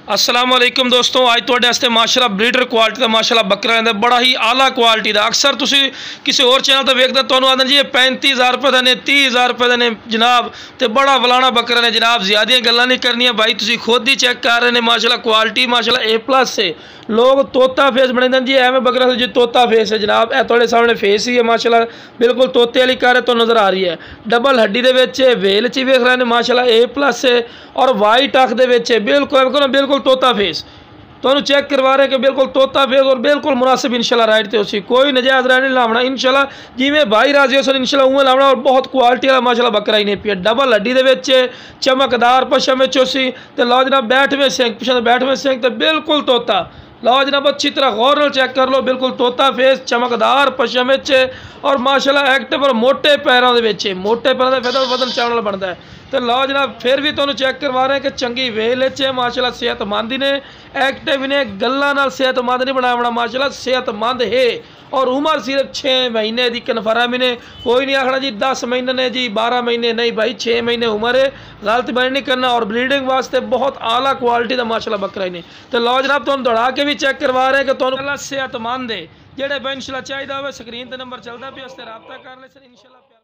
अस्सलाम वालेकुम दोस्तों, आज तुहाडे वास्ते माशाअल्लाह ब्रीडर क्वालिटी का माशाअल्लाह बकरा आंदा बड़ा ही आला क्वालिटी का। अक्सर तुसी किसी और चैनल तो वेखदे तुहानूं आंदे जी ये 35,000 रुपए का ने 30,000 रुपए का ने जनाब, तो बड़ा वलाना बकरा ने जनाब। ज़्यादा गल्लां नहीं करनियां भाई, तुसी खुद ही चेक कर रहे हैं माशाअल्लाह क्वालिटी माशाअल्लाह A+ से। लोग तोता फेस बनाते जी एवं बकरा से जी तोता फेस है जनाब, ए थोड़े सामने फेस ही है माशाअल्लाह, बिल्कुल तोते वाली कार तो नज़र आ रही है। डबल हड्डी दे विच वेल च वेख रहे हैं माशाअल्लाह A+ है और वाइट अख दे विच बिल्कुल तोता फेस तो चेक करवा रहे हैं कि बिल्कुल तोता फेस और बिल्कुल मुनासिब इंशाल्लाह राइट थे उसी कोई नजायज़ राइट नहीं लावना इंशाल्लाह, जिमें भाई राजी हो इंशाल्लाह उवें लावना। और बहुत क्वालिटी वाला माशाल्लाह बकरा ही नहीं पिया, डबल हड्डी दे विच चमकदार पशम विच उसी ते लो जनाब बैठवें सिंह पिछले बैठवें सिंह ते बिल्कुल तोता। लो जनाब अच्छी तरह गौर नाल चेक कर लो, बिल्कुल तोता फेस चमकदार पशम और माशाल्लाह एक्टिव और मोटे पैरों के मोटे पैरों का फिर वजन चावल वाला बनता है। तो लो जनाब फिर भी तुहानूं चेक करवा रहे हैं कि चंगी वेल है माशाल्लाह, सेहतमंद ने एक्टिव ने गल्लां नाल सेहतमंद नहीं बनाया माशाल्लाह सेहतमंद है। और उम्र सिर्फ 6 महीने की कन्फर्म ने, कोई नहीं आखना जी 10 महीने ने जी 12 महीने नहीं भाई, 6 महीने उम्र है, गलत बयान नहीं करना। और ब्रीडिंग वास्ते बहुत आला क्वालिटी का माशाल्लाह बकरा ही ने। तो लो जनाब तुहानूं दौड़ा के भी चेक करवा रहे हैं कि तुहानूं सेहतमंद है। जेड़े इंशाल्लाह चाहिए हो स्क्रीन पर नंबर चलता पे उससे रब्ता कर ले इंशाल्लाह।